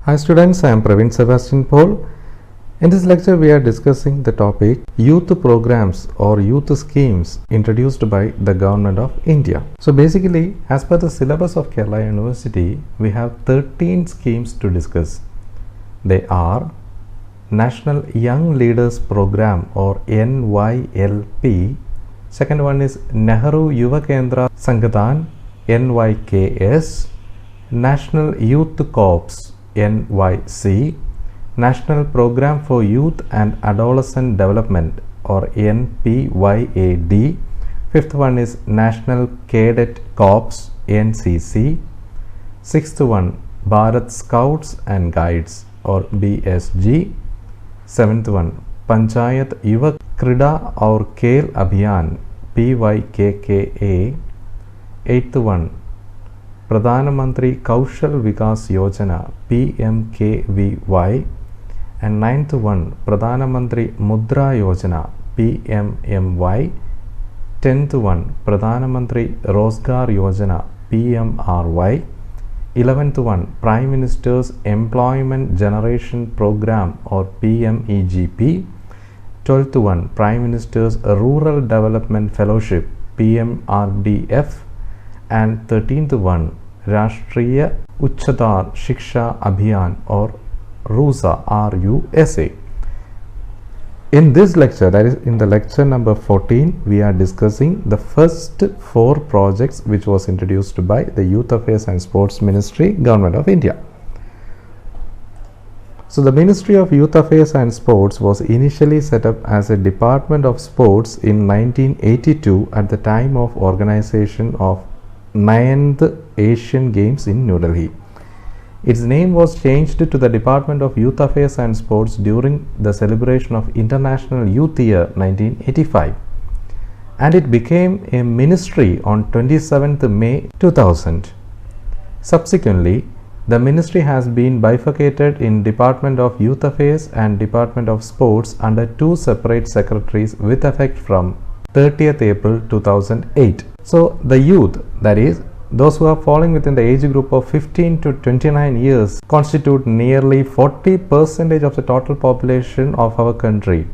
Hi students, I am Praveen Sebastian Paul. In this lecture we are discussing the topic youth programs or youth schemes introduced by the government of India. So basically, as per the syllabus of Kerala University, we have 13 schemes to discuss. They are National Young Leaders Program or NYLP. Second one is Nehru Yuva Kendra Sangathan NYKS. National Youth Corps NYC, National Program for Youth and Adolescent Development or NPYAD. Fifth one is National Cadet Corps NCC. Sixth one Bharat Scouts and Guides or BSG. Seventh one Panchayat Yuva Krida or Khel Abhiyan PYKKA. Eighth one Pradhan Mantri Kaushal Vikas Yojana PMKVY, and ninth one Pradhan Mantri Mudra Yojana PMMY. 10th one Pradhan Mantri Rozgar Yojana PMRY. 11th one Prime Minister's Employment Generation Program or PMEGP. 12th one Prime Minister's Rural Development Fellowship PMRDF. And 13th one Rashtriya Uchchatar Shiksha Abhiyan or RUSA RUSA. In this lecture, that is in the lecture number 14, we are discussing the first 4 projects which was introduced by the Youth Affairs and Sports Ministry, Government of India. So the Ministry of Youth Affairs and Sports was initially set up as a Department of Sports in 1982 at the time of organization of 9th Asian Games in New Delhi. Its name was changed to the Department of Youth Affairs and Sports during the celebration of International Youth Year 1985, and it became a ministry on 27th May 2000. Subsequently, the ministry has been bifurcated in Department of Youth Affairs and Department of Sports under 2 separate secretaries with effect from 30th April 2008. So the youth, that is those who are falling within the age group of 15 to 29 years, constitute nearly 40% of the total population of our country.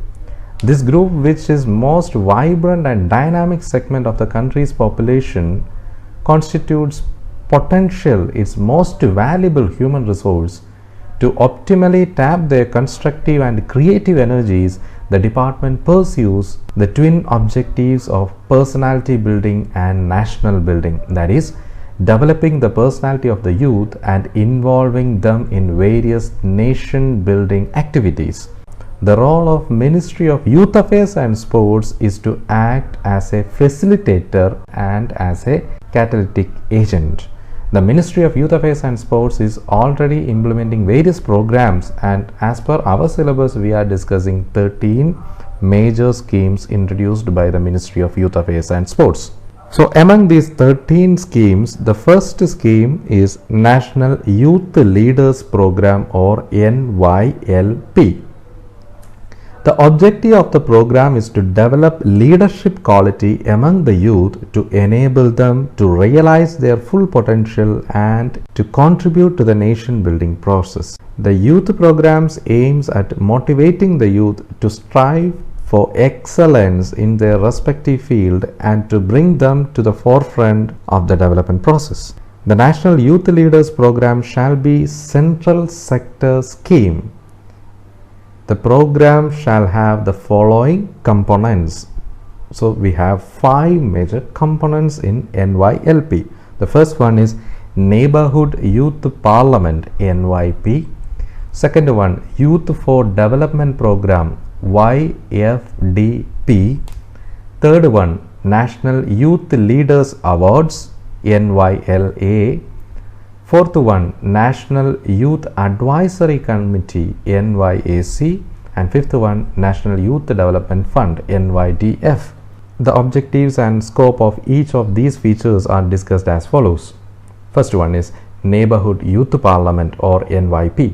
This group, which is most vibrant and dynamic segment of the country's population, constitutes potential its most valuable human resource. To optimally tap their constructive and creative energies, the department pursues the twin objectives of personality building and national building, that is, developing the personality of the youth and involving them in various nation building activities. The role of Ministry of Youth Affairs and Sports is to act as a facilitator and as a catalytic agent. The Ministry of Youth Affairs and Sports is already implementing various programs, and as per our syllabus we are discussing 13 major schemes introduced by the Ministry of Youth Affairs and Sports. So among these 13 schemes, the first scheme is National Youth Leaders Program or NYLP. The objective of the program is to develop leadership quality among the youth to enable them to realize their full potential and to contribute to the nation building process. The youth programs aims at motivating the youth to strive for excellence in their respective field and to bring them to the forefront of the development process. The National Youth Leaders Program shall be central sector scheme. The program shall have the following components. So we have 5 major components in NYLP. The first one is Neighborhood Youth Parliament NYP. Second one, Youth for Development Program YFDP. Third one, National Youth Leaders Awards NYLA. Fourth one, National Youth Advisory Committee NYAC. And fifth one, National Youth Development Fund NYDF. The objectives and scope of each of these features are discussed as follows. First one is Neighborhood Youth Parliament or NYP.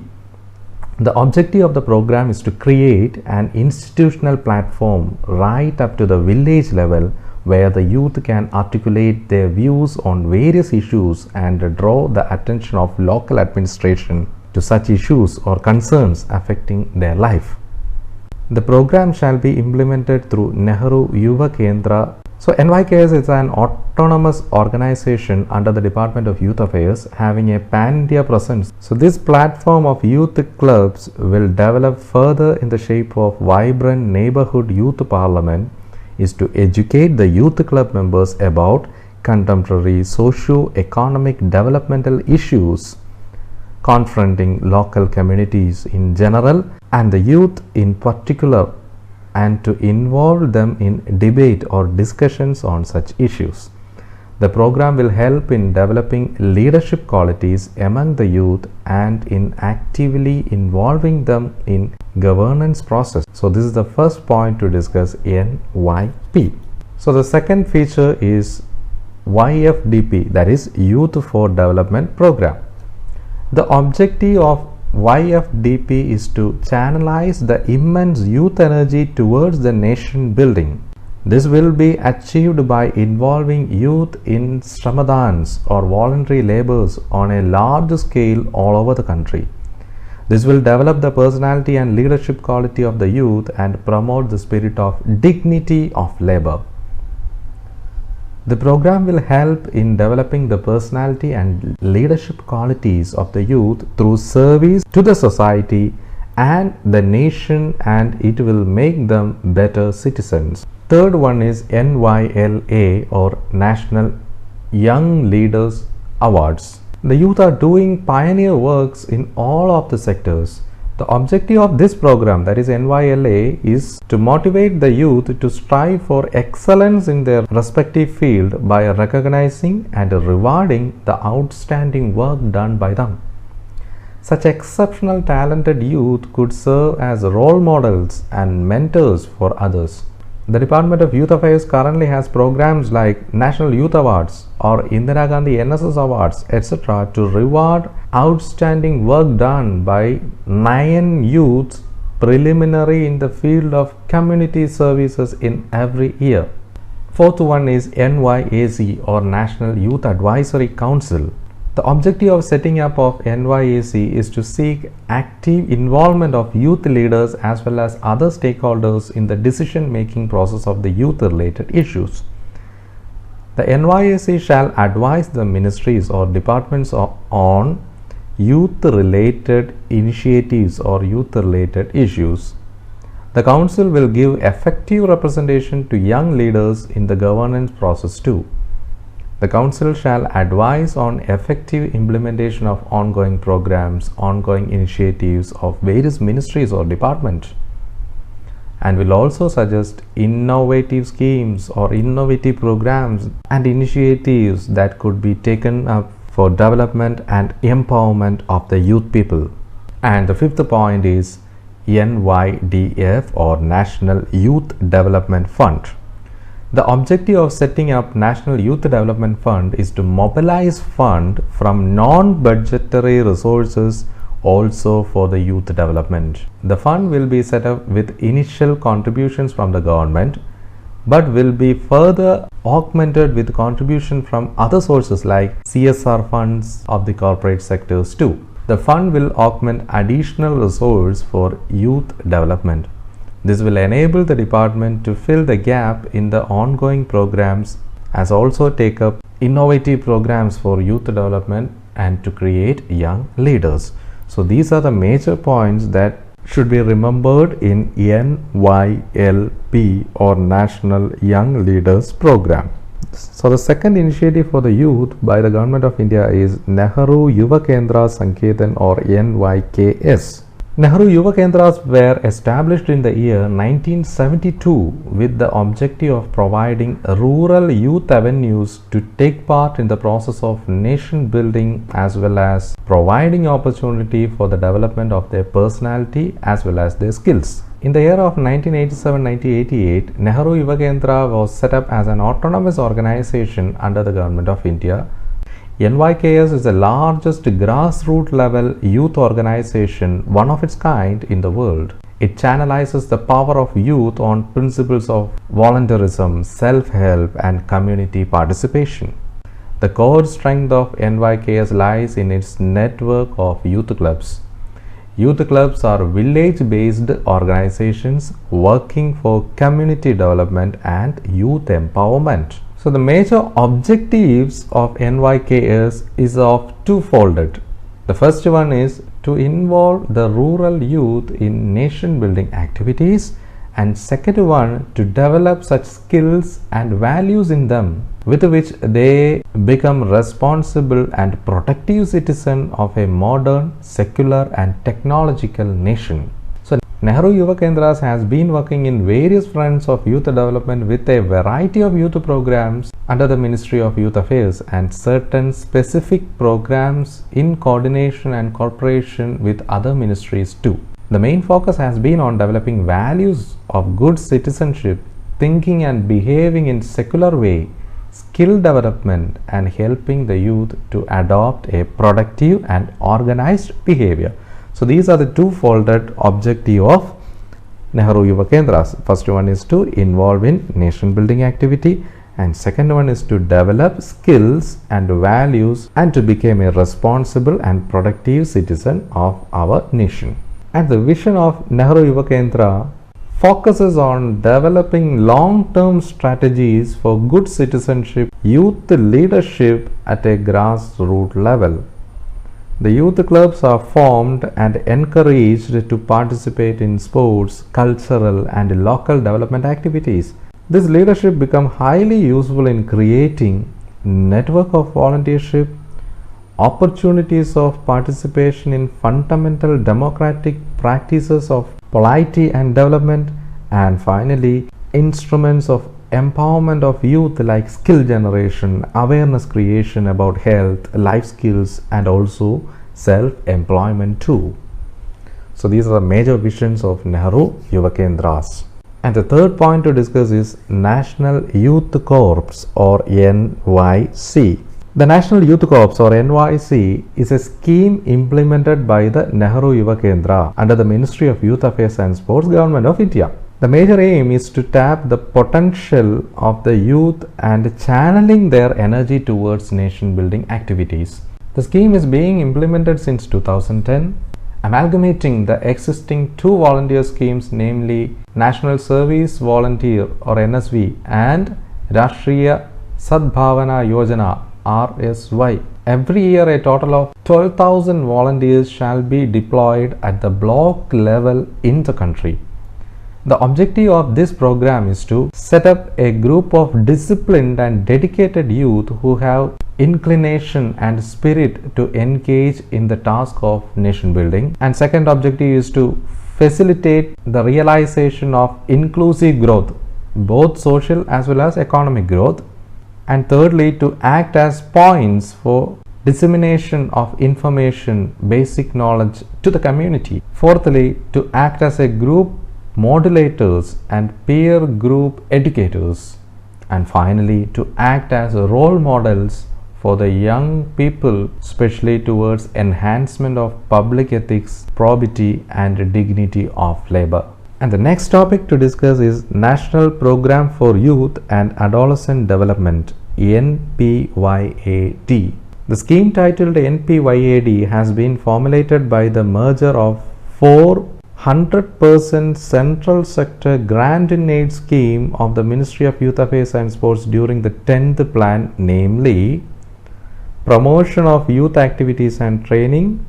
The objective of the program is to create an institutional platform right up to the village level where the youth can articulate their views on various issues and draw the attention of local administration to such issues or concerns affecting their life. The program shall be implemented through Nehru Yuva Kendra. So NYKS is an autonomous organization under the Department of Youth Affairs having a pan-India presence. So this platform of youth clubs will develop further in the shape of vibrant neighborhood youth parliament is to educate the youth club members about contemporary socio-economic developmental issues confronting local communities in general and the youth in particular, and to involve them in debate or discussions on such issues. The program will help in developing leadership qualities among the youth and in actively involving them in governance process. So this is the first point to discuss NYP. So the second feature is YFDP, that is Youth for Development Program. The objective of YFDP is to channelize the immense youth energy towards the nation building. This will be achieved by involving youth in Sangathans or voluntary labors on a large scale all over the country. This will develop the personality and leadership quality of the youth and promote the spirit of dignity of labor. The program will help in developing the personality and leadership qualities of the youth through service to the society and the nation, and it will make them better citizens. Third one is NYLA or National Young Leaders Awards. The youth are doing pioneer works in all of the sectors. The objective of this program, that is NYLA, is to motivate the youth to strive for excellence in their respective field by recognizing and rewarding the outstanding work done by them. Such exceptional talented youth could serve as role models and mentors for others. The Department of Youth Affairs currently has programs like National Youth Awards or Indira Gandhi NSS Awards, etc. to reward outstanding work done by 9 youths preliminary in the field of community services in every year. Fourth one is NYAC or National Youth Advisory Council. The objective of setting up of NYAC is to seek active involvement of youth leaders as well as other stakeholders in the decision-making process of the youth-related issues. The NYAC shall advise the ministries or departments on youth-related initiatives or youth-related issues. The Council will give effective representation to young leaders in the governance process too. The Council shall advise on effective implementation of ongoing programs, ongoing initiatives of various ministries or departments, and will also suggest innovative schemes or innovative programs and initiatives that could be taken up for development and empowerment of the youth people. And the fifth point is NYDF or National Youth Development Fund. The objective of setting up National Youth Development Fund is to mobilize fund from non-budgetary resources also for the youth development. The fund will be set up with initial contributions from the government, but will be further augmented with contribution from other sources like CSR funds of the corporate sectors too. The fund will augment additional resource for youth development. This will enable the department to fill the gap in the ongoing programs, as also take up innovative programs for youth development and to create young leaders. So these are the major points that should be remembered in NYLP or National Young Leaders Program. So the second initiative for the youth by the Government of India is Nehru Yuva Kendra Sangathan or NYKS. Nehru Yuva Kendras were established in the year 1972 with the objective of providing rural youth avenues to take part in the process of nation building as well as providing opportunity for the development of their personality as well as their skills. In the year of 1987-1988, Nehru Yuva Kendra was set up as an autonomous organization under the Government of India. NYKS is the largest grassroots level youth organization, one of its kind in the world. It channelizes the power of youth on principles of volunteerism, self-help and community participation. The core strength of NYKS lies in its network of youth clubs. Youth clubs are village-based organizations working for community development and youth empowerment. So the major objectives of NYKS is of two-folded. The first one is to involve the rural youth in nation building activities, and second one to develop such skills and values in them with which they become responsible and protective citizens of a modern, secular and technological nation. So Nehru Yuva Kendras has been working in various fronts of youth development with a variety of youth programs under the Ministry of Youth Affairs and certain specific programs in coordination and cooperation with other ministries too. The main focus has been on developing values of good citizenship, thinking and behaving in secular way, skill development and helping the youth to adopt a productive and organized behavior. So these are the two-folded objective of Nehru Yuva Kendras. First one is to involve in nation building activity, and second one is to develop skills and values and to become a responsible and productive citizen of our nation. And the vision of Nehru Yuva Kendra focuses on developing long-term strategies for good citizenship, youth leadership at a grassroots level. The youth clubs are formed and encouraged to participate in sports, cultural and local development activities. This leadership becomes highly useful in creating network of volunteership, opportunities of participation in fundamental democratic practices of polity and development, and finally instruments of empowerment of youth like skill generation, awareness creation about health, life skills and also self-employment too. So these are the major visions of Nehru Yuva Kendras. And the third point to discuss is National Youth Corps or NYC. The National Youth Corps or NYC is a scheme implemented by the Nehru Yuva Kendra under the Ministry of Youth Affairs and Sports, Government of India. The major aim is to tap the potential of the youth and channeling their energy towards nation building activities. The scheme is being implemented since 2010, amalgamating the existing two volunteer schemes, namely National Service Volunteer or NSV and Rashtriya Sadbhavana Yojana RSY. Every year a total of 12,000 volunteers shall be deployed at the block level in the country. The objective of this program is to set up a group of disciplined and dedicated youth who have inclination and spirit to engage in the task of nation building. And second objective is to facilitate the realization of inclusive growth, both social as well as economic growth. And thirdly, to act as points for dissemination of information, basic knowledge to the community. Fourthly, to act as a group modulators and peer group educators. And finally, to act as role models for the young people, especially towards enhancement of public ethics, probity and dignity of labor. And the next topic to discuss is National Program for Youth and Adolescent Development, NPYAD. The scheme titled NPYAD has been formulated by the merger of 400% central sector grant in aid scheme of the Ministry of Youth Affairs and Sports during the 10th plan, namely promotion of youth activities and training,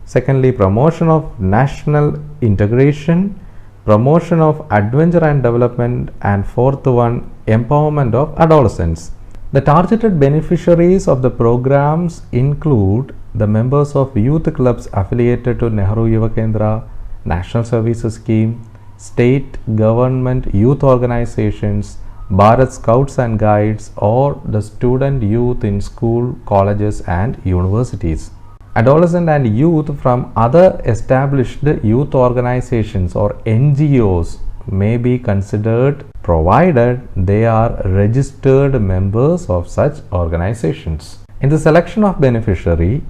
secondly promotion of national integration, promotion of adventure and development, and fourth one empowerment of adolescents. The targeted beneficiaries of the programs include the members of youth clubs affiliated to Nehru Yuva Kendra, National Services Scheme, state government youth organizations, Bharat Scouts and Guides, or the student youth in school, colleges and universities. Adolescent and youth from other established youth organizations or NGOs may be considered provided they are registered members of such organizations. In the selection of beneficiary,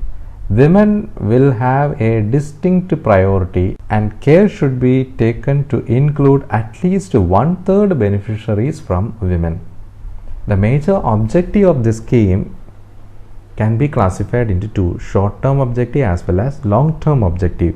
women will have a distinct priority and care should be taken to include at least 1/3 beneficiaries from women. The major objective of this scheme can be classified into two: short-term objective as well as long-term objective.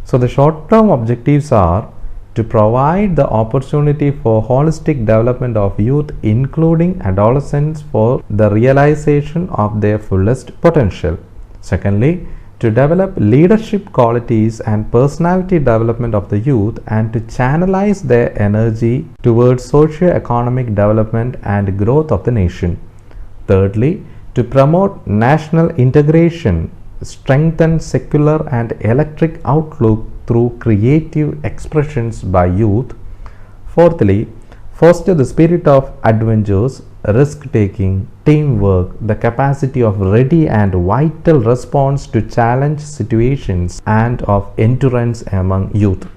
So the short-term objectives are to provide the opportunity for holistic development of youth, including adolescents, for the realization of their fullest potential. Secondly, to develop leadership qualities and personality development of the youth and to channelize their energy towards socio-economic development and growth of the nation. Thirdly, to promote national integration, strengthen secular and electric outlook through creative expressions by youth. Fourthly, foster the spirit of adventures, risk-taking, teamwork, the capacity of ready and vital response to challenge situations and of endurance among youth.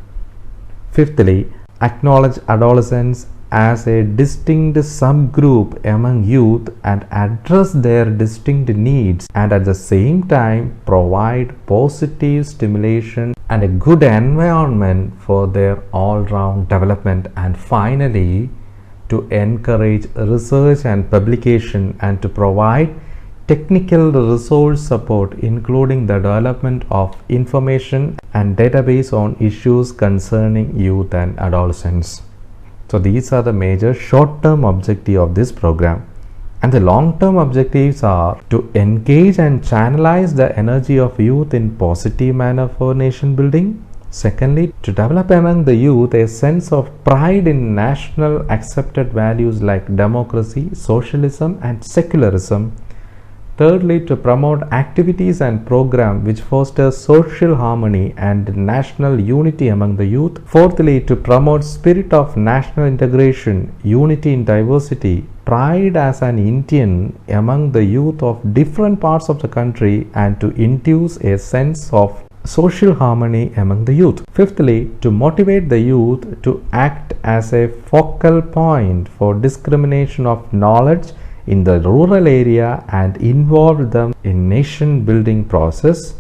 Fifthly, acknowledge adolescents as a distinct subgroup among youth and address their distinct needs, and at the same time provide positive stimulation and a good environment for their all-round development. And finally, to encourage research and publication and to provide technical resource support, including the development of information and database on issues concerning youth and adolescents. So these are the major short-term objectives of this program. And the long-term objectives are to engage and channelize the energy of youth in positive manner for nation building. Secondly, to develop among the youth a sense of pride in national accepted values like democracy, socialism and secularism. Thirdly, to promote activities and programs which foster social harmony and national unity among the youth. Fourthly, to promote spirit of national integration, unity in diversity, pride as an Indian among the youth of different parts of the country, and to induce a sense of social harmony among the youth. Fifthly, to motivate the youth to act as a focal point for dissemination of knowledge in the rural area and involve them in nation building process.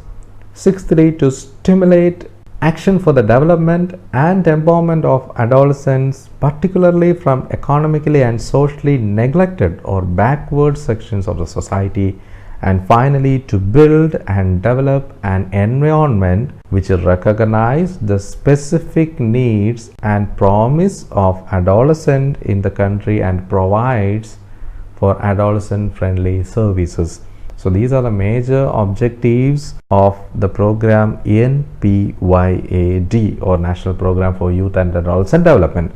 Sixthly, to stimulate action for the development and empowerment of adolescents, particularly from economically and socially neglected or backward sections of the society. And finally, to build and develop an environment which recognizes the specific needs and promise of adolescents in the country and provides for adolescent friendly services. So these are the major objectives of the program NPYAD, or National Program for Youth and Adolescent Development.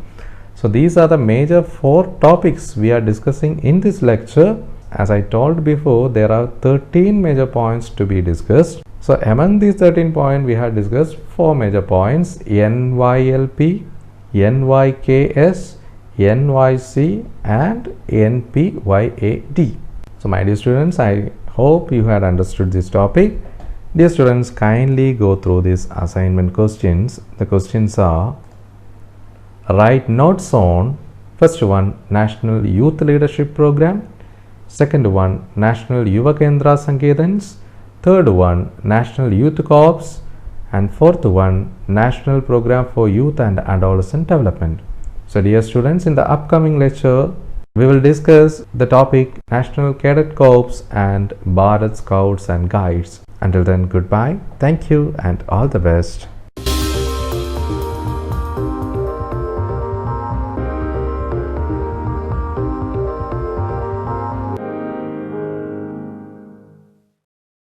So these are the major 4 topics we are discussing in this lecture. As I told before, there are 13 major points to be discussed. So among these 13 points, we have discussed 4 major points: NYLP, NYKS, NYC and NPYAD. So my dear students, I hope you had understood this topic. Dear students, kindly go through these assignment questions. The questions are: write notes on first one, National Youth Leadership Program; second one, National Yuva Kendra Sangathans; third one, National Youth Corps; and fourth one, National Program for Youth and Adolescent Development. So dear students, in the upcoming lecture, we will discuss the topic National Cadet Corps and Bharat Scouts and Guides. Until then, goodbye, thank you and all the best.